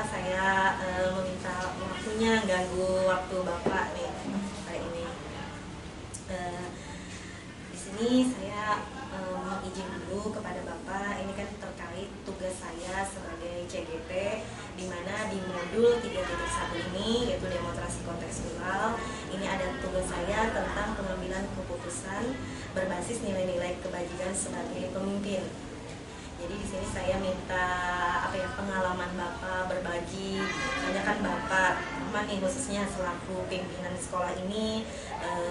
saya meminta waktunya ganggu waktu Bapak nih hari ini. Di sini saya izin dulu kepada Bapak, ini kan terkait tugas saya sebagai CGP, di mana di modul 3.1 ini, yaitu demonstrasi kontekstual, ini ada tugas saya tentang pengambilan keputusan berbasis nilai-nilai kebajikan sebagai pemimpin. Jadi di sini saya minta pengalaman Bapak berbagi. Soalnya kan Bapak nih khususnya selaku pimpinan sekolah ini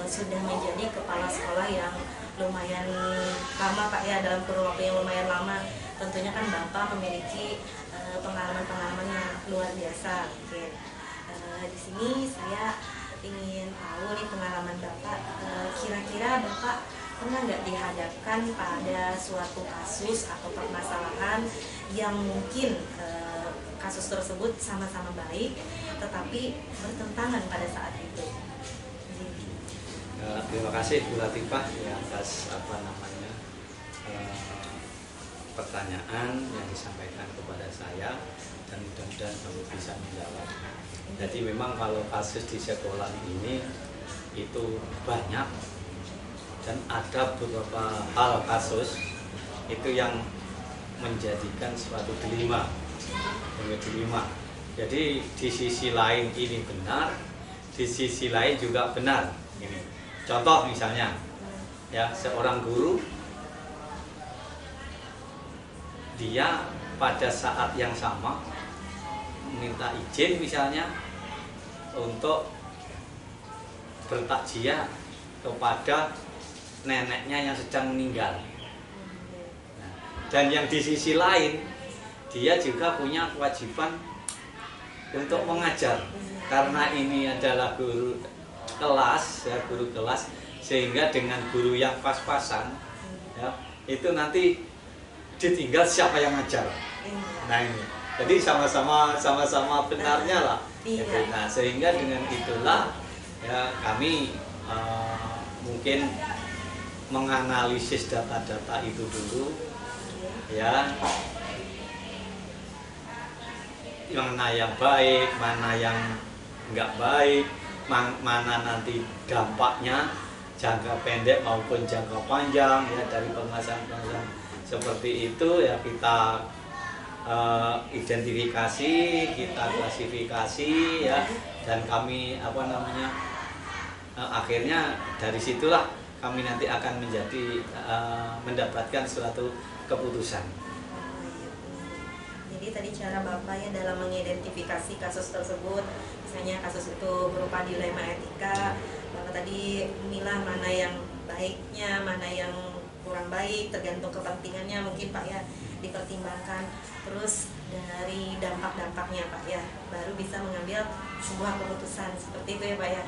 sudah menjadi kepala sekolah yang lumayan lama Pak ya, dalam kurun waktu yang lumayan lama. Tentunya kan Bapak memiliki pengalaman-pengalaman yang luar biasa. Oke. Di sini saya ingin tahu nih pengalaman Bapak, kira-kira Bapak pernah nggak dihadapkan pada suatu kasus atau permasalahan yang mungkin kasus tersebut sama-sama baik tetapi bertentangan pada saat itu? Terima kasih Bu Latifah ya, atas pertanyaan yang disampaikan kepada saya, dan mudah-mudahan kamu bisa menjawab. Jadi memang kalau kasus di sekolah ini itu banyak, dan ada beberapa hal kasus itu yang menjadikan suatu dilema. Jadi di sisi lain ini benar, di sisi lain juga benar. Ini contoh misalnya, ya, seorang guru dia pada saat yang sama minta izin misalnya untuk bertakziah kepada neneknya yang sedang meninggal. Dan yang di sisi lain dia juga punya kewajiban untuk mengajar, karena ini adalah guru kelas, ya, guru kelas, sehingga dengan guru yang pas-pasan, ya, itu nanti ditinggal siapa yang ngajar. Nah ini, jadi sama-sama benarnya lah. Nah, sehingga dengan itulah ya kami mungkin menganalisis data-data itu dulu, ya, mana yang baik, mana yang enggak baik, mana nanti dampaknya jangka pendek maupun jangka panjang, ya, dari pembahasan seperti itu, ya, kita identifikasi, kita klasifikasi, ya, dan kami akhirnya dari situlah kami nanti akan mendapatkan suatu keputusan. Jadi tadi cara Bapak ya dalam mengidentifikasi kasus tersebut, misalnya kasus itu berupa dilema etika, Bapak tadi memilah mana yang baiknya, mana yang kurang baik, tergantung kepentingannya mungkin Pak ya, dipertimbangkan. Terus dari dampak-dampaknya Pak ya, baru bisa mengambil sebuah keputusan, seperti itu ya Pak ya.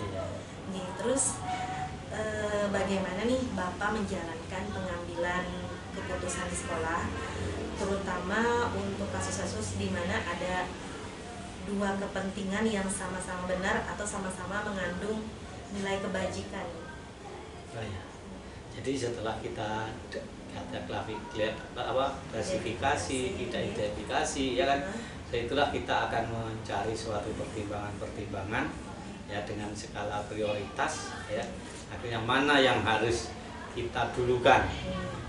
Nih, terus bagaimana nih Bapak menjalankan pengambilan keputusan di sekolah, terutama untuk kasus-kasus di mana ada dua kepentingan yang sama-sama benar atau sama-sama mengandung nilai kebajikan? Jadi setelah kita klasifikasi, kita identifikasi, ya kan, itulah kita akan mencari suatu pertimbangan-pertimbangan, ya, dengan skala prioritas, ya, akhirnya mana yang harus kita dulukan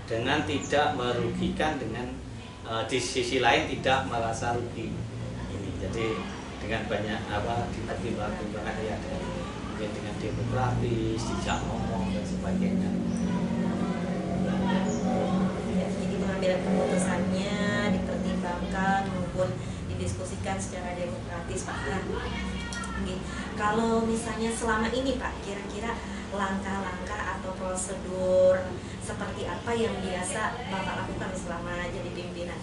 dengan tidak merugikan, dengan di sisi lain tidak merasa rugi. Ini jadi dengan banyak dipertimbangkan, ya, mungkin dengan demokratis, dijak ngomong dan sebagainya. Jadi pengambilan keputusannya dipertimbangkan maupun didiskusikan secara demokratis Pak. Kalau misalnya selama ini Pak, kira-kira langkah-langkah atau prosedur seperti apa yang biasa Bapak lakukan selama jadi pimpinan?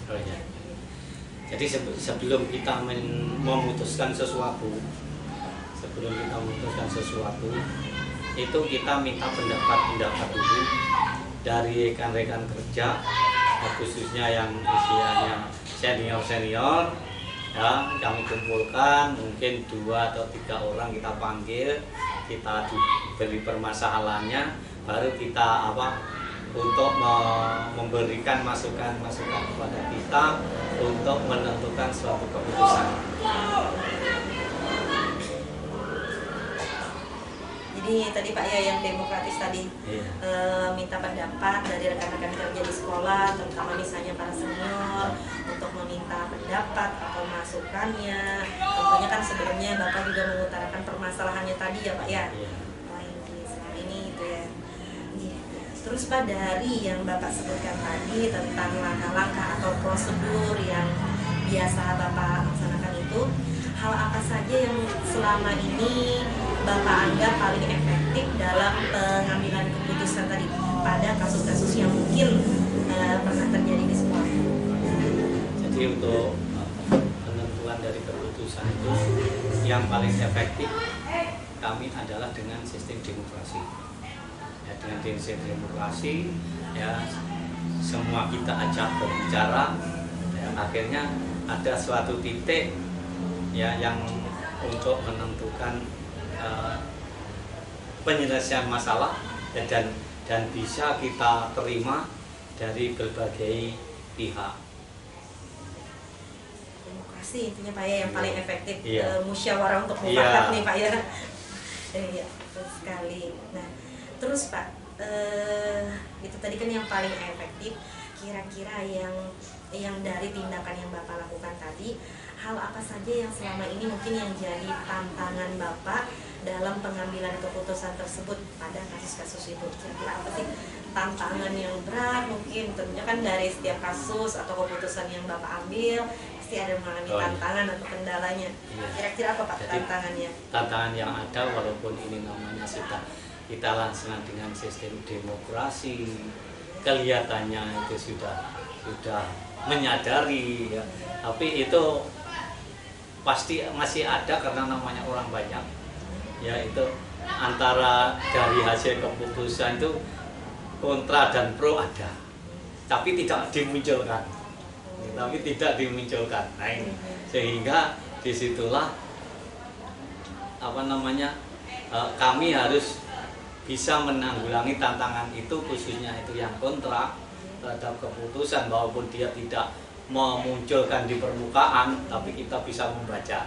Jadi sebelum kita memutuskan sesuatu, itu kita minta pendapat dulu dari rekan-rekan kerja, khususnya yang usianya senior, ya, kami kumpulkan mungkin 2 atau 3 orang, kita panggil, kita diberi permasalahannya, baru kita untuk memberikan masukan-masukan kepada kita untuk menentukan suatu keputusan. Jadi tadi Pak ya yang demokratis tadi, minta pendapat dari rekan-rekan kerja di sekolah, terutama misalnya para senior, untuk meminta pendapat atau masukannya. Tentunya kan sebelumnya Bapak juga mengutarakan permasalahannya tadi ya Pak ya. Wah ini selama ini itu ya. Terus Pak, dari yang Bapak sebutkan tadi tentang langkah-langkah atau prosedur yang biasa Bapak laksanakan itu, hal apa saja yang selama ini Bapak anggap paling efektif dalam pengambilan keputusan tadi pada kasus-kasus yang mungkin pernah terjadi di sekolah? Jadi untuk penentuan dari keputusan itu yang paling efektif kami adalah dengan sistem demokrasi. Ya, dengan sistem demokrasi ya semua kita ajak berbicara, ya, akhirnya ada suatu titik ya yang untuk menentukan penyelesaian masalah ya, dan bisa kita terima dari berbagai pihak. Demokrasi intinya Pak ya yang paling efektif, musyawarah untuk Iya. mufakat nih Pak ya. Iya, betul sekali. Nah, terus Pak, itu tadi kan yang paling efektif. Kira-kira yang dari tindakan yang Bapak lakukan tadi, hal apa saja yang selama ini mungkin yang jadi tantangan Bapak dalam pengambilan keputusan tersebut pada kasus-kasus itu? Kira-kira apa sih tantangan yang berat mungkin? Tentunya kan dari setiap kasus atau keputusan yang Bapak ambil pasti ada mengalami tantangan atau kendalanya. Kira-kira apa Pak tantangannya? Tantangan yang ada walaupun ini namanya kita laksanakan dengan sistem demokrasi, kelihatannya itu sudah menyadari ya, tapi itu pasti masih ada karena namanya orang banyak ya, itu antara dari hasil keputusan itu kontra dan pro ada, tapi tidak dimunculkan. Nah, ini sehingga disitulah kami harus bisa menanggulangi tantangan itu, khususnya itu yang kontra terhadap keputusan, walaupun dia tidak memunculkan di permukaan, tapi kita bisa membaca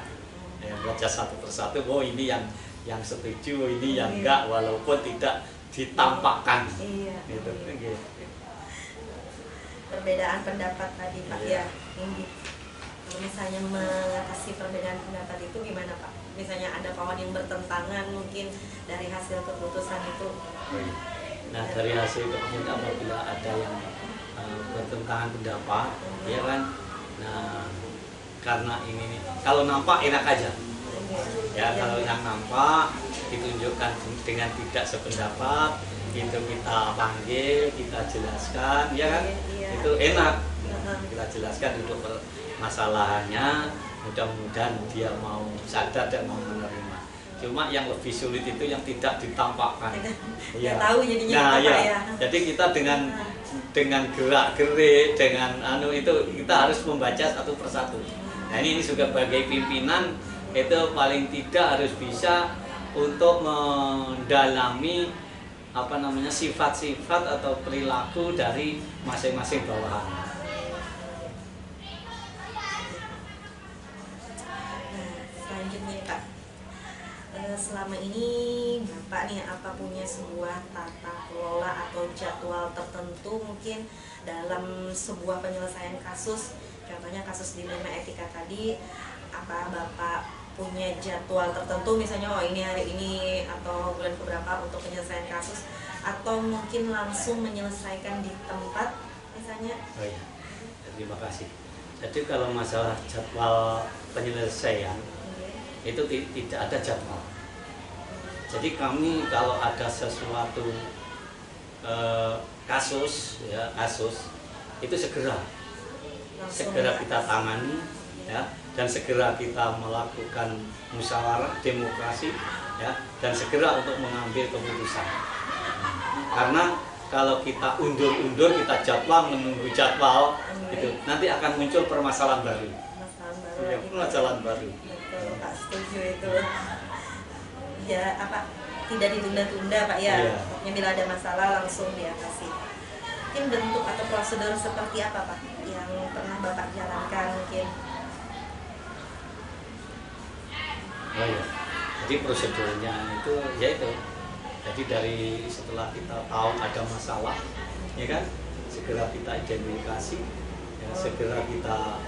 satu persatu. Oh ini yang setuju, ini yang enggak, walaupun tidak ditampakkan. Gitu. Perbedaan pendapat tadi Pak ya, ini kalau misalnya mengatasi perbedaan pendapat itu gimana Pak? Misalnya ada kawan yang bertentangan mungkin dari hasil keputusan itu. Nah dari hasil keputusan apabila ada yang bertentangan pendapat, ya kan? Nah karena ini kalau nampak enak aja, ya kalau yang nampak ditunjukkan dengan tidak sependapat, itu kita panggil, kita jelaskan, ya kan? Itu enak, kita jelaskan duduk permasalahannya, mudah-mudahan dia mau sadar dan mau menerima. Cuma yang lebih sulit itu yang tidak ditampakkan. Ya. Tahu jadinya ya. Jadi kita dengan gerak-gerik, dengan itu kita harus membaca satu persatu. Nah ini juga sebagai pimpinan itu paling tidak harus bisa untuk mendalami sifat-sifat atau perilaku dari masing-masing bawahan. Selanjutnya Pak, selama ini Bapak nih apa punya sebuah tata kelola atau jadwal tertentu mungkin dalam sebuah penyelesaian kasus, contohnya kasus dilema etika tadi, apa Bapak punya jadwal tertentu misalnya ini hari ini atau bulan keberapa untuk penyelesaian kasus, atau mungkin langsung menyelesaikan di tempat misalnya? Oh iya, terima kasih. Jadi kalau masalah jadwal penyelesaian itu tidak ada jadwal. Jadi kami kalau ada sesuatu kasus itu segera kita tangani ya, dan segera kita melakukan musyawarah demokrasi ya, dan segera untuk mengambil keputusan. Karena kalau kita undur-undur, kita jadwal menunggu jadwal itu nanti akan muncul permasalahan baru. Permasalahan baru. Betul Pak, setuju itu. Ya tidak ditunda-tunda Pak ya. Pokoknya bila ada masalah langsung diatasi. mungkin bentuk atau prosedur seperti apa Pak yang pernah Bapak jalankan mungkin? Oh ya, jadi prosedurnya itu yaitu, jadi dari setelah kita tahu ada masalah, ya kan, segera kita identifikasi, ya, segera kita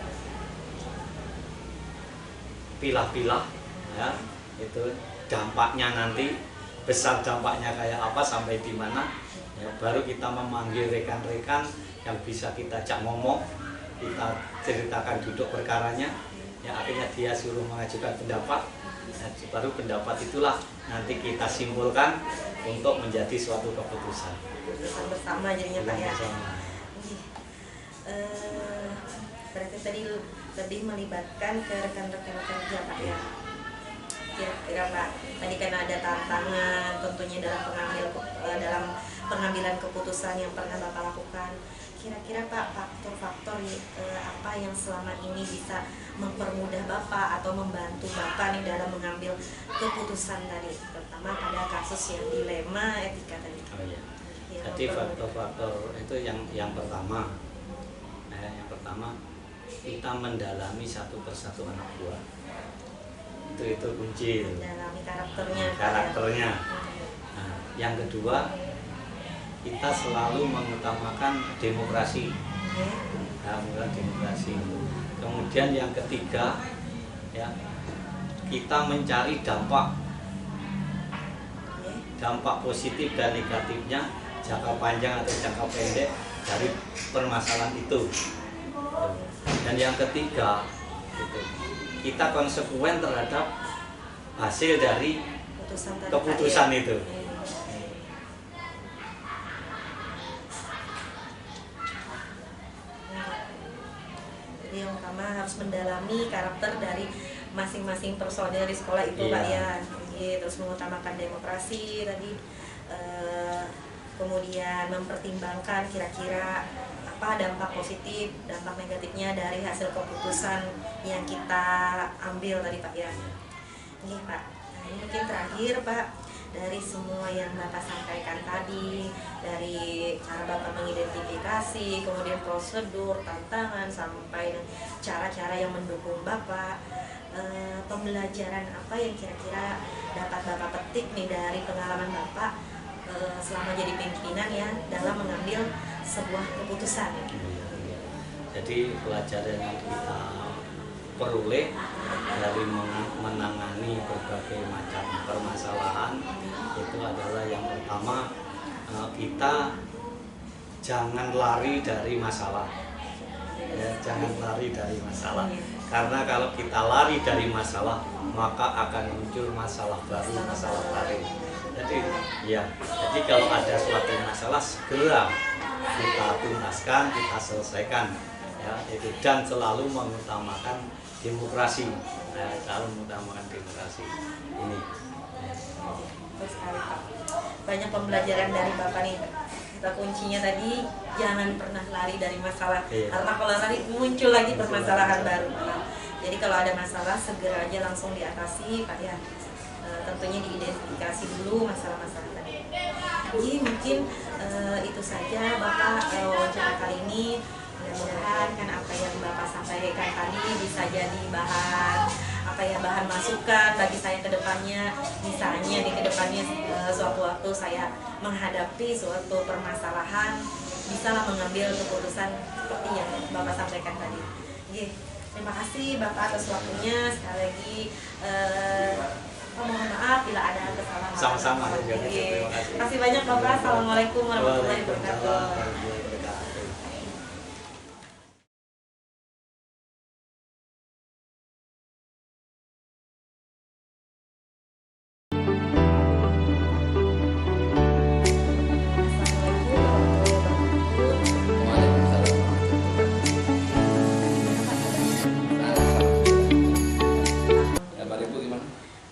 pilah-pilah, ya, itu dampaknya nanti, besar dampaknya kayak apa sampai di mana, ya, baru kita memanggil rekan-rekan yang bisa kita ajak ngomong, kita ceritakan duduk perkaranya, ya, akhirnya dia suruh mengajukan pendapat. Nah, baru pendapat itulah nanti kita simpulkan untuk menjadi suatu keputusan. Keputusan bersama jadinya Pak ya. Bersama. Berarti tadi lebih melibatkan ke rekan-rekan kerja Pak ya. Kira-kira Pak, tadi kan ada tantangan tentunya dalam pengambilan keputusan yang pernah Bapak lakukan. Kira-kira Pak, faktor-faktor apa yang selama ini bisa mempermudah Bapak atau membantu Bapak nih dalam mengambil keputusan tadi, terutama pada kasus yang dilema etika tadi. Oh iya. Jadi faktor-faktor itu yang pertama, yang pertama kita mendalami satu persatu anak buah. Itu kunci. Mendalami karakternya. Karakternya. Nah, yang kedua, kita selalu mengutamakan demokrasi. Demokrasi. Kemudian yang ketiga, ya, kita mencari dampak positif dan negatifnya, jangka panjang atau jangka pendek dari permasalahan itu. Dan yang ketiga, kita konsekuen terhadap hasil dari keputusan itu. Yang utama harus mendalami karakter dari masing-masing personil di sekolah itu Pak ya. Terus mengutamakan demokrasi tadi, kemudian mempertimbangkan kira-kira apa dampak positif, dampak negatifnya dari hasil keputusan yang kita ambil tadi Pak ya. Ini Pak, nah, ini mungkin terakhir Pak, dari semua yang Bapak sampaikan tadi, dari cara Bapak mengidentifikasi, kemudian prosedur, tantangan, sampai cara-cara yang mendukung Bapak, pembelajaran apa yang kira-kira dapat Bapak petik nih dari pengalaman Bapak selama jadi pimpinan ya dalam mengambil sebuah keputusan? Jadi pelajaran yang kita peroleh dari menangani berbagai macam permasalahan itu adalah yang pertama, kita jangan lari dari masalah, ya, jangan lari dari masalah, karena kalau kita lari dari masalah maka akan muncul masalah baru. Jadi kalau ada suatu masalah segera kita tuntaskan, kita selesaikan, ya, itu, dan selalu mengutamakan demokrasi, selalu mengutamakan demokrasi ini. Betul sekali Pak. Banyak pembelajaran dari Bapak nih. Kata kuncinya tadi, jangan pernah lari dari masalah, karena kalau lari muncul lagi permasalahan baru. Jadi kalau ada masalah segera aja langsung diatasi Pak ya. Tentunya diidentifikasi dulu masalah-masalah tadi. Jadi mungkin itu saja Bapak wawancara kali ini. Mudah-mudahan kan apa yang Bapak sampaikan tadi bisa jadi bahan masukan bagi saya ke depannya. Misalnya di kedepannya suatu waktu saya menghadapi suatu permasalahan, bisalah mengambil keputusan seperti yang Bapak sampaikan tadi. Terima kasih Bapak atas waktunya. Sekali lagi mohon maaf bila ada kesalahan. Sama-sama. Terima kasih banyak Bapak. Assalamualaikum warahmatullahi wabarakatuh.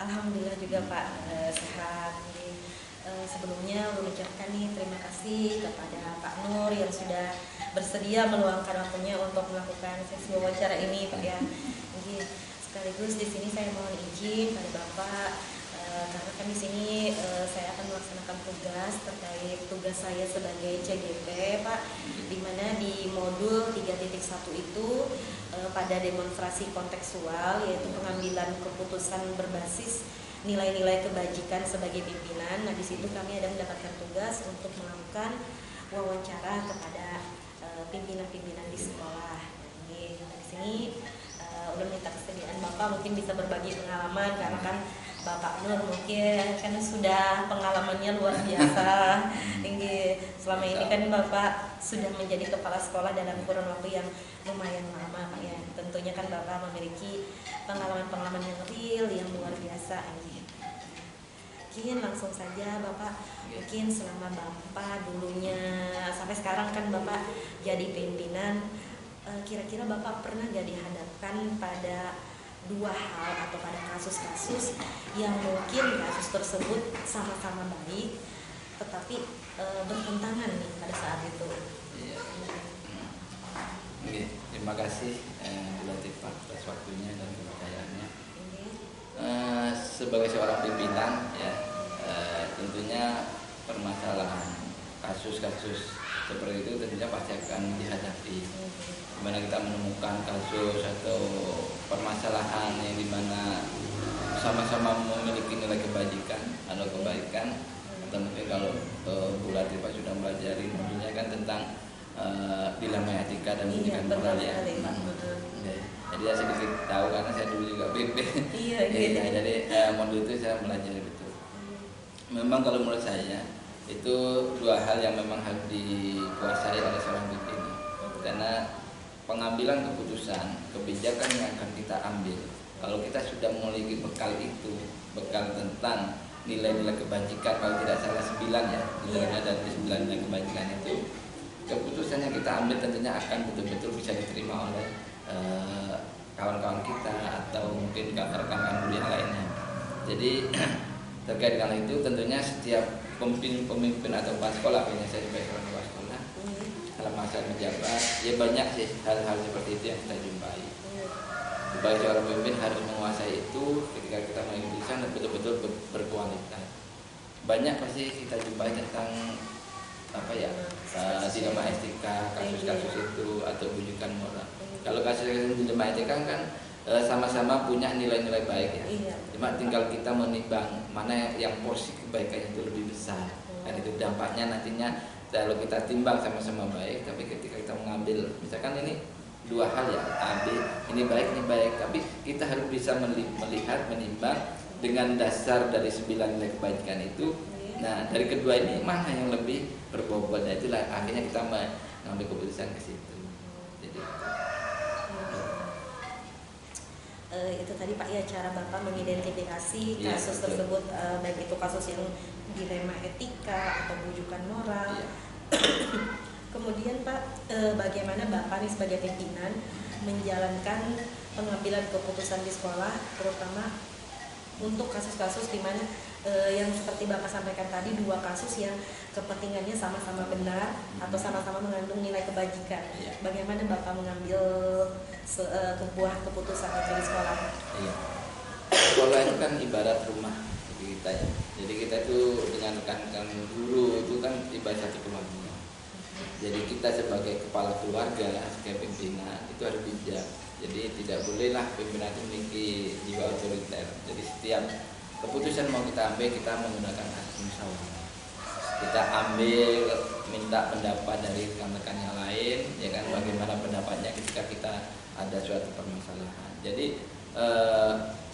Alhamdulillah juga Pak, sehat. Sebelumnya mengucapkan nih terima kasih kepada Pak Nur yang sudah bersedia meluangkan waktunya untuk melakukan sesi wawancara ini Pak ya. Jadi sekaligus di sini saya mohon izin pada Bapak Karena kan di sini saya akan melaksanakan tugas saya sebagai CGP, Pak, di mana di modul 3.1 itu pada demonstrasi kontekstual, yaitu pengambilan keputusan berbasis nilai-nilai kebajikan sebagai pimpinan. Nah, di situ kami ada mendapatkan tugas untuk melakukan wawancara kepada pimpinan-pimpinan di sekolah. Di sini udah minta kesediaan Bapak mungkin bisa berbagi pengalaman, karena kan Bapak Nur mungkin kan sudah pengalamannya luar biasa tinggi. Selama ini kan Bapak sudah menjadi kepala sekolah dalam kurun waktu yang lumayan lama, Pak ya. Tentunya kan Bapak memiliki pengalaman-pengalaman yang real, yang luar biasa ini. Mungkin langsung saja Bapak, mungkin selama Bapak dulunya sampai sekarang kan Bapak jadi pimpinan, kira-kira Bapak pernah gak dihadapkan pada dua hal atau pada kasus-kasus yang mungkin kasus tersebut sama-sama baik tetapi bertentangan nih pada saat itu? Iya. Oke, terima kasih Bu Latifah atas waktunya dan kepercayaannya. Sebagai seorang pimpinan ya, tentunya permasalahan kasus-kasus seperti itu tentunya pasti akan dihadapi. Dimana kita menemukan kasus atau permasalahan yang dimana sama-sama memiliki nilai kebajikan atau kebaikan, atau mungkin kalau Bu Latifah sudah mempelajari modulnya kan tentang dilema etika dan pendidikan moral ya. Jadi saya sedikit tahu karena saya dulu juga BP. Jadi modul itu saya pelajari betul. Memang kalau menurut saya itu dua hal yang memang harus dikuasai oleh seorang pimpinan, karena pengambilan keputusan kebijakan yang akan kita ambil, kalau kita sudah memiliki bekal itu, bekal tentang nilai-nilai kebajikan, kalau tidak salah 9 ya, nilainya dari 9 nilai kebajikan itu, keputusan yang kita ambil tentunya akan betul-betul bisa diterima oleh kawan-kawan kita atau mungkin rekan-rekan guru yang lainnya. Jadi terkait dengan itu tentunya setiap pemimpin atau kepala sekolah, punya saya sebagai seorang kepala sekolah dalam masa menjabat, ya banyak sih hal-hal seperti itu yang kita jumpai. Sebagai seorang pemimpin harus menguasai itu ketika kita mengambil keputusan dan betul-betul berkualitas. Banyak pasti kita jumpai tentang dilema etika, kasus-kasus itu atau bujukan moral. Kalau kasus-kasus dilema etika kan sama-sama punya nilai-nilai baik ya. Cuma tinggal kita menimbang mana yang porsi kebaikannya itu lebih besar. Dan itu dampaknya nantinya kalau kita timbang sama-sama baik, tapi ketika kita mengambil misalkan ini dua hal ya, ambil ini baik, tapi kita harus bisa melihat, menimbang dengan dasar dari 9 nilai kebajikan itu. Nah, dari kedua ini mana yang lebih berbobot, nah itulah akhirnya kita mengambil keputusan ke situ. Jadi itu tadi Pak ya, cara Bapak mengidentifikasi kasus tersebut, baik itu kasus yang dilema etika atau bujukan moral. Kemudian Pak, bagaimana Bapak nih sebagai pimpinan menjalankan pengambilan keputusan di sekolah, terutama untuk kasus-kasus di mana yang seperti Bapak sampaikan tadi, dua kasus yang kepentingannya sama-sama benar atau sama-sama mengandung nilai kebajikan. Bagaimana Bapak mengambil sebuah keputusan itu di sekolah? Sekolah itu kan ibarat rumah bagi kita ya. Jadi kita itu dengan rekan-rekan guru itu kan ibarat satu keluarga. Jadi kita sebagai kepala keluarga, sebagai pimpinan itu harus bijak. Jadi tidak bolehlah pimpinan itu memiliki jiwa otoriter. Jadi setiap keputusan mau kita ambil, kita menggunakan asas musyawarah. Kita ambil, minta pendapat dari rekan-rekan yang lain, ya kan, bagaimana pendapatnya ketika kita ada suatu permasalahan. Jadi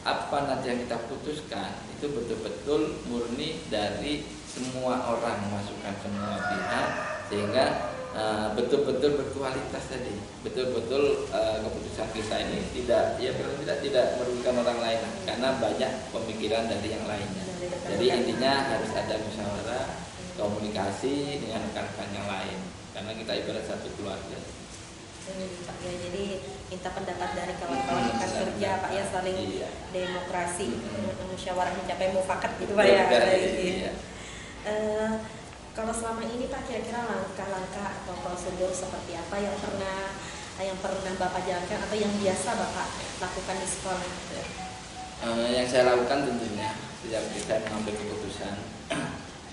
apa nanti yang kita putuskan itu betul-betul murni dari semua orang, masukan semua pihak, sehingga betul-betul berkualitas tadi, betul-betul keputusan kita ini tidak merugikan orang lain, karena banyak pemikiran dari yang lainnya. Jadi intinya harus ada musyawarah, komunikasi dengan rekan-rekan yang lain, karena kita ibarat satu keluarga. Pak ya, jadi minta pendapat dari kawan-kawan rekan kerja Pak ya, saling demokrasi, musyawarah mencapai mufakat gitu Pak ya. Kalau selama ini Pak, kira-kira langkah-langkah atau prosedur seperti apa yang pernah Bapak jalankan atau yang biasa Bapak lakukan di sekolah? Yang saya lakukan tentunya setiap kita mengambil keputusan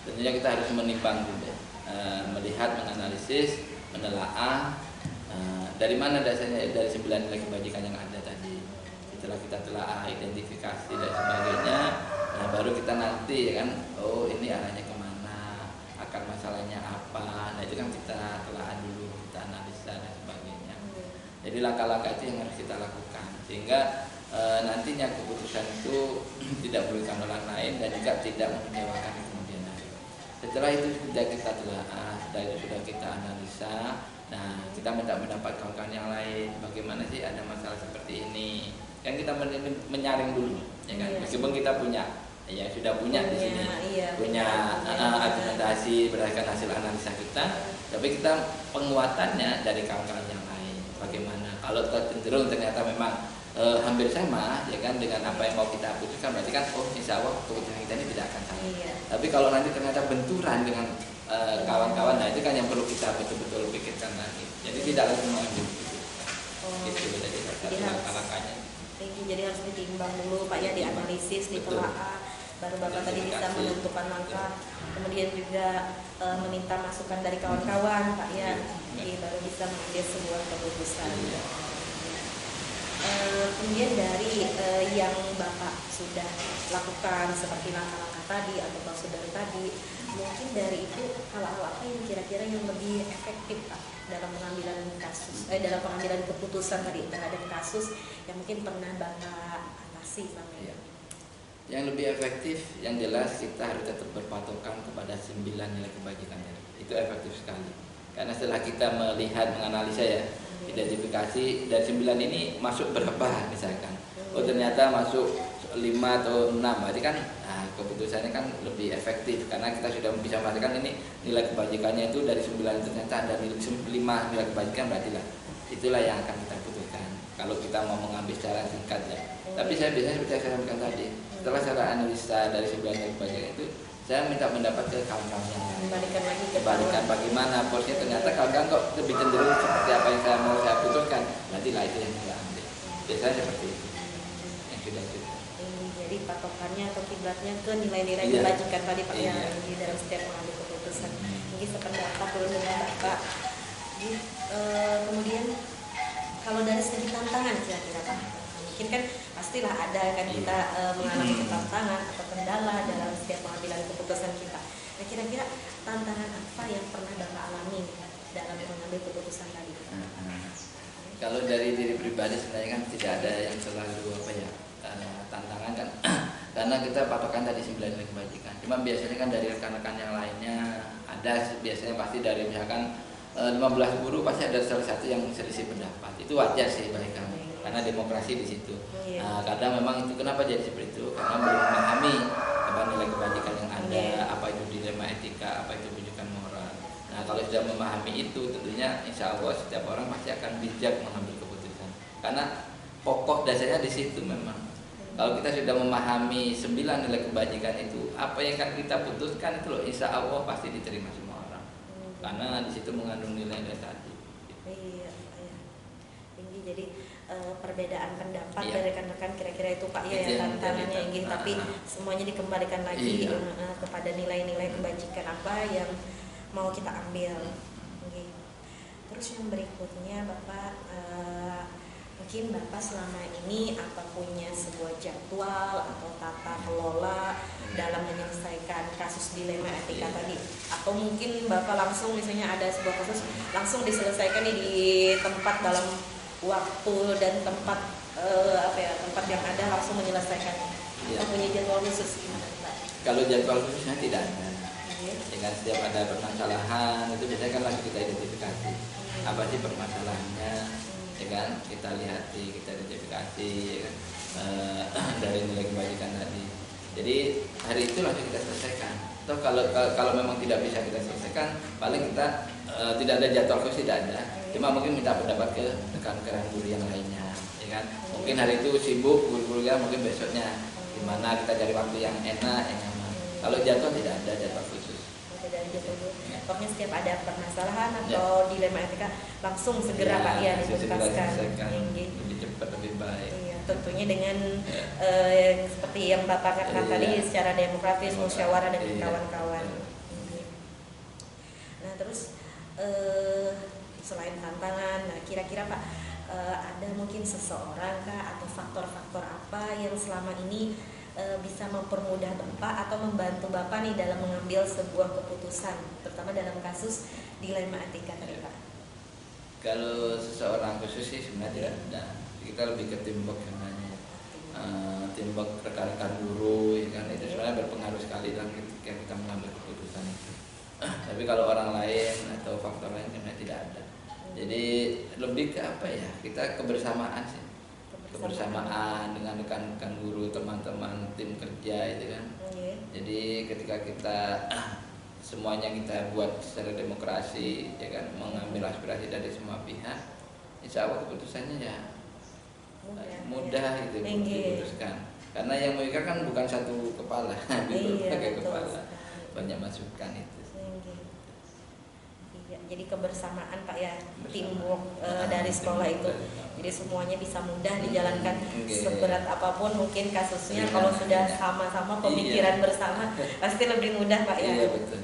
tentunya kita harus menimbang juga, melihat, menganalisis, menelaah dari mana dasarnya, dari 9 nilai kebajikan yang ada tadi. Setelah kita telaah, identifikasi dan sebagainya, nah baru kita nanti ya kan, oh ini arahnya kemana, akar masalahnya apa. Nah itu kan kita telaah dulu, kita analisa dan sebagainya. Jadi langkah-langkah itu yang harus kita lakukan sehingga nantinya keputusan itu tidak merugikan orang lain dan juga tidak mengecewakan di kemudian hari. Setelah itu sudah kita telaah, setelah itu sudah kita analisa. Nah, kita minta pendapat kawan-kawan yang lain, bagaimana sih ada masalah seperti ini. Kan kita menyaring dulu, ya kan. Meskipun kita punya, ya sudah punya di sini, punya argumentasi berdasarkan hasil analisa kita, tapi kita penguatannya dari kawan-kawan yang lain. Bagaimana? Kalau cenderung ternyata memang hampir sama, ya kan, dengan apa yang mau kita putuskan, berarti kan, oh insya Allah keputusan kita ini tidak akan sama. Tapi kalau nanti ternyata benturan dengan kawan-kawan, nah itu kan yang perlu kita betul-betul pikirkan lagi. Jadi tidak langsung mengambil gitu. Jadi langkah-langkahnya. Jadi harus ditimbang dulu Pak ya, dianalisis, ditelaah, baru Bapak tadi bisa menentukan langkah. Kemudian juga meminta masukan dari kawan-kawan Pak ya, jadi baru bisa mengambil sebuah keputusan. Kemudian dari yang Bapak sudah lakukan seperti langkah-langkah tadi atau prosedur tadi, mungkin dari itu hal-hal apa yang kira-kira yang lebih efektif Pak dalam pengambilan kasus, dalam pengambilan keputusan tadi terhadap kasus yang mungkin pernah Bapak atasi selama ini? Yang lebih efektif, yang jelas kita harus tetap berpatokan kepada 9 nilai kebajikan tadi. Itu efektif sekali. Karena setelah kita melihat, menganalisa ya, identifikasi dari 9 ini masuk berapa misalkan. Oh ternyata masuk 5 atau 6, berarti kan keputusannya kan lebih efektif karena kita sudah bisa memastikan ini nilai kebajikannya itu dari 9 ternyata ada 5 nilai kebajikan, berarti lah itulah yang akan kita putuskan kalau kita mau mengambil secara singkat ya. Tapi saya biasanya seperti yang saya sampaikan tadi, setelah saya analisa dari 9 nilai kebajikan itu, saya minta pendapat ke kawan-kawan yang lain. Kembalikan bagaimana porsinya, ternyata kawan-kawan kok lebih cenderung seperti apa yang saya putuskan, nanti lah itu yang kita ambil. Biasanya seperti itu. Yang sudah. Jadi patokannya atau kiblatnya ke nilai-nilai kebajikan tadi Pak ya, di dalam setiap mengambil keputusan. Mungkin sependapat dulu dengan Bapak. Kemudian kalau dari segi tantangan kira-kira Pak, mungkin kan pastilah ada kan kita mengalami tantangan atau kendala dalam setiap pengambilan keputusan kita. Nah kira-kira tantangan apa yang pernah Bapak alami dalam mengambil keputusan tadi? Kalau dari diri pribadi sebenarnya kan tidak ada yang selalu tantangan kan, karena kita patokan tadi 9 nilai kebajikan. Cuma biasanya kan dari rekan-rekan yang lainnya ada, biasanya pasti dari misalkan 15 guru pasti ada salah satu yang selisih pendapat. Itu wajar sih bagi kami, karena demokrasi di situ. Kadang memang itu kenapa jadi seperti itu, karena belum memahami apa nilai kebajikan yang ada, apa itu dilema etika, apa itu rujukan moral. Nah kalau sudah memahami itu, tentunya insya Allah setiap orang pasti akan bijak mengambil keputusan, karena pokok dasarnya di situ memang. Kalau kita sudah memahami 9 nilai kebajikan itu, apa yang akan kita putuskan itu loh, insya Allah pasti diterima semua orang. Karena di situ mengandung nilai-nilai tadi. Iya. Tinggi, jadi perbedaan pendapat dari rekan-rekan kira-kira itu Pak ya yang tantangannya ingin, tapi semuanya dikembalikan lagi kepada nilai-nilai kebajikan apa yang mau kita ambil. Terus yang berikutnya Bapak, mungkin Bapak selama ini apa punya sebuah jadwal atau tata kelola dalam menyelesaikan kasus dilema etika tadi, atau mungkin Bapak langsung misalnya ada sebuah kasus langsung diselesaikan nih di tempat dalam waktu dan tempat tempat yang ada langsung menyelesaikan. Atau punya jadwal khusus gimana Pak? Kalau jadwal khususnya tidak ada. Dengan setiap ada permasalahan itu biasanya kan langsung kita identifikasi apa sih permasalahannya, ya kan, kita lihat, kita identifikasi ya kan, dari nilai kebajikan tadi. Jadi hari itu langsung kita selesaikan. Atau kalau memang tidak bisa kita selesaikan, paling kita tidak ada jadwal khusus, tidak ada. Cuma mungkin minta pendapat ke rekan-rekan guru yang lainnya, ya kan. Mungkin hari itu sibuk guru-gurunya, mungkin besoknya gimana kita cari waktu yang enak, yang nyaman. Kalau jadwal tidak ada jadwal khusus. Pokoknya setiap ada permasalahan atau dilema etika langsung segera Pak ya dituntaskan. Lebih cepat, lebih baik. Iya. tentunya dengan seperti yang Bapak katakan tadi secara demokratis, musyawarah dengan kawan-kawan. Nah terus selain tantangan, nah kira-kira Pak ada mungkin seseorang kah atau faktor-faktor apa yang selama ini bisa mempermudah Bapak atau membantu Bapak nih dalam mengambil sebuah keputusan, terutama dalam kasus dilema etika tadi Pak? Kalau seseorang khusus sih sebenarnya tidak ada. Kita lebih ke teamwork sebenarnya. Teamwork rekan-rekan guru, ya kan, itu sebenarnya berpengaruh sekali dalam ketika kita mengambil keputusan itu. Tapi kalau orang lain atau faktor lain sebenarnya tidak ada. Jadi lebih ke apa ya? Kita kebersamaan sih. Kebersamaan dengan rekan-rekan guru, teman-teman tim kerja itu kan. Jadi ketika kita semuanya kita buat secara demokrasi, ya kan, mengambil aspirasi dari semua pihak, insya Allah keputusannya ya mudah gitu diputuskan. Karena yang mereka kan bukan satu kepala, berbagai kepala, banyak masukan itu. Jadi kebersamaan Pak ya, teamwork dari sekolah itu, jadi semuanya bisa mudah dijalankan seberat apapun mungkin kasusnya, kalau sudah sama-sama pemikiran bersama pasti lebih mudah Pak ya. Iya betul.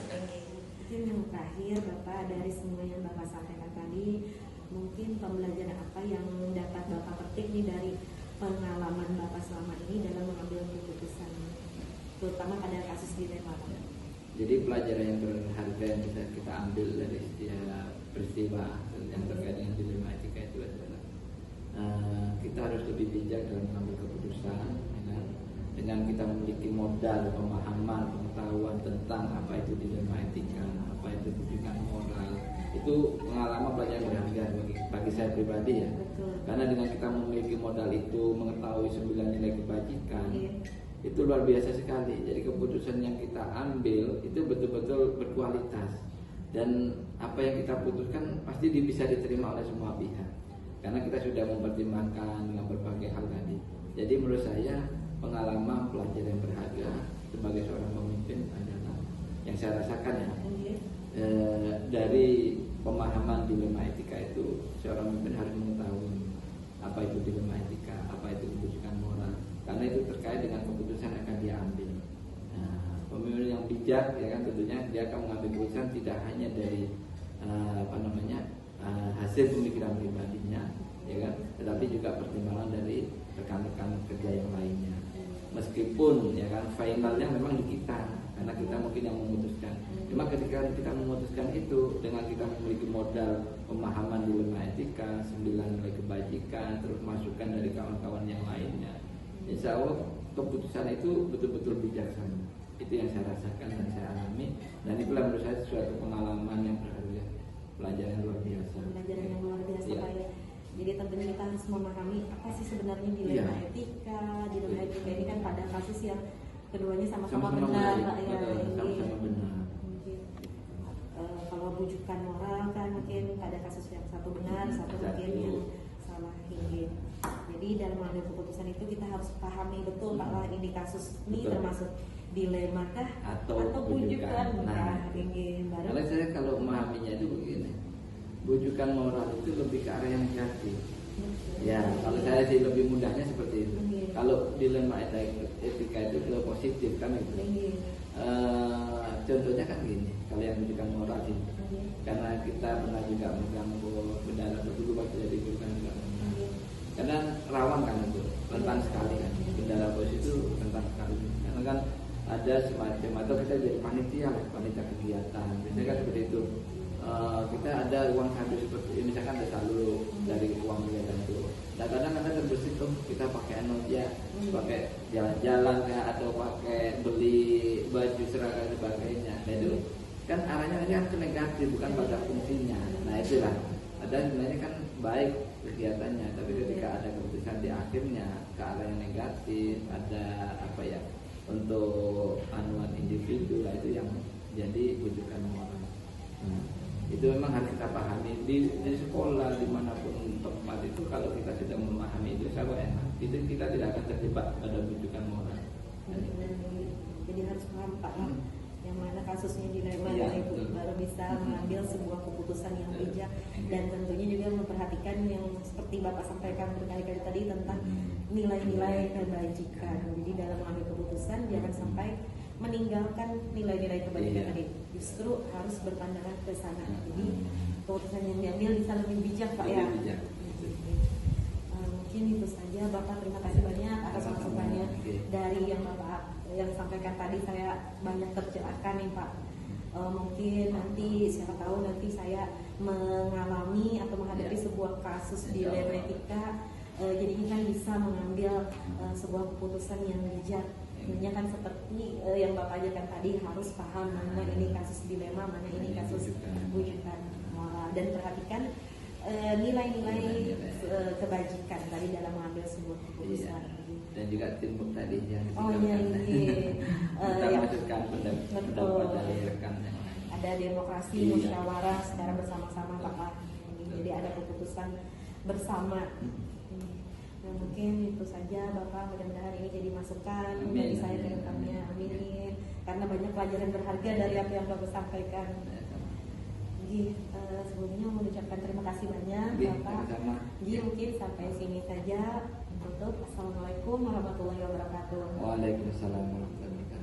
Mungkin yang terakhir Bapak, dari semua yang Bapak sampaikan tadi, mungkin pembelajaran apa yang dapat Bapak petik nih dari pengalaman Bapak selama ini dalam mengambil keputusan, terutama pada kasus dilema Pak? Jadi pelajaran yang berharga yang bisa kita ambil dari setiap peristiwa yang terkait dengan dilema etika itu adalah kita harus lebih bijak dalam mengambil keputusan, ya kan? Dengan kita memiliki modal pemahaman, pengetahuan tentang apa itu dilema etika, apa itu rujukan moral, itu pengalaman pelajaran berharga bagi saya pribadi ya. Betul. Karena dengan kita memiliki modal itu, mengetahui 9 nilai kebajikan, itu luar biasa sekali. Jadi keputusan yang kita ambil itu betul-betul berkualitas, dan apa yang kita putuskan pasti bisa diterima oleh semua pihak, karena kita sudah mempertimbangkan dengan berbagai hal tadi. Jadi menurut saya pengalaman pelajaran yang berharga sebagai seorang pemimpin adalah yang saya rasakan ya, dari pemahaman dilema etika itu, seorang pemimpin harus mengetahui apa itu dilema etika, apa itu keputusan moral, karena itu terkait dengan keputusan yang akan dia ambil. Nah, pemimpin yang bijak ya kan, tentunya dia akan mengambil keputusan tidak hanya dari hasil pemikiran pribadinya, ya kan, tetapi juga pertimbangan dari rekan-rekan kerja yang lainnya. Meskipun ya kan finalnya memang di kita, karena kita mungkin yang memutuskan. Cuma ketika kita memutuskan itu dengan kita memiliki modal pemahaman dilema etika, 9 nilai kebajikan, terus masukan dari kawan-kawan yang lainnya, insya Allah keputusan itu betul-betul bijaksana. Itu yang saya rasakan dan saya alami, dan itulah menurut saya suatu pengalaman yang berharga, pelajaran yang luar biasa. Pelajaran yang luar biasa Ya. Pak ya. Jadi tentunya kita harus memahami apa sih sebenarnya dilema etika. Dilema etika ini kan pada kasus yang keduanya sama-sama benar Pak ya. Sama-sama benar. Kalau bujukan moral kan mungkin pada kasus yang satu benar, satu mungkin yang salah ini. Jadi dalam mengambil keputusan itu kita harus pahami betul Pak lah, ini kasus ini termasuk dilema kah atau bujukan. Nah, kalau saya kalau memahaminya itu begini, bujukan moral itu lebih ke arah yang negatif. Ya, kalau saya sih lebih mudahnya seperti itu. Kalau dilema etika itu lebih positif kan itu. Contohnya kan gini, kalau yang bujukan moral sih, karena kita pernah juga megang bendera dulu waktu jadi bukan juga. Karena rawan kan itu, rentan sekali kan. Bendera bos itu rentan sekali. Karena kan ada semacam, atau kita jadi panitia kegiatan. Biasanya kan seperti itu. Kita ada uang satu seperti ini, misalkan ada saldo dari uang kegiatan itu. Dan kadang-kadang terbersih tuh kita pakai ya, pakai jalan-jalan ya, atau pakai beli baju seragam dan sebagainya. Nah itu kan arahnya kan ke negatif, bukan pada fungsinya. Nah itulah. Ada sebenarnya kan baik kegiatannya, tapi ketika ada keputusan di akhirnya ke arah yang negatif, ada apa ya, untuk anuan individu lah, itu yang jadi bujukan moral. Itu memang harus kita pahami di sekolah dimanapun tempat itu. Kalau kita sudah memahami itu sangat enak, itu kita tidak akan terjebak pada bujukan moral. Jadi harus paham Pak yang mana kasusnya dilema itu baru bisa mengambil sebuah keputusan yang bijak, dan tentunya juga memperhatikan yang seperti Bapak sampaikan berkali-kali tadi tentang nilai-nilai kebajikan. Jadi dalam mengambil keputusan jangan sampai meninggalkan nilai-nilai kebajikan tadi. Justru harus berpandangan ke sana. Jadi keputusan yang diambil bisa lebih bijak, Pak ya. Mungkin itu saja, Bapak. Terima kasih banyak atas masukannya. Dari yang Bapak yang sampaikan tadi saya banyak tercerahkan nih, Pak. Mungkin nanti siapa tahu nanti saya mengalami atau menghadapi sebuah kasus dilema etika, jadi kita bisa mengambil sebuah keputusan yang bijak. Tentunya kan seperti yang Bapak ajarkan tadi, harus paham mana ini kasus dilema, mana ini kasus wujudan moral, dan perhatikan nilai-nilai kebajikan tadi dalam mengambil sebuah keputusan. Dan juga teamwork tadi yang kita masukkan pendapat dari rekan yang lain. Ada demokrasi, musyawarah secara bersama-sama, Bapak. Jadi ada keputusan bersama. Nah, mungkin itu saja, Bapak. Mudah-mudahan ini jadi masukan dari saya ke depannya. Amin. Karena banyak pelajaran berharga dari apa yang Bapak sampaikan. Jadi sebelumnya mengucapkan terima kasih banyak, Bapak. Jadi mungkin sampai sini saja. Tutup. Assalamualaikum warahmatullahi wabarakatuh. Waalaikumsalam warahmatullahi wabarakatuh.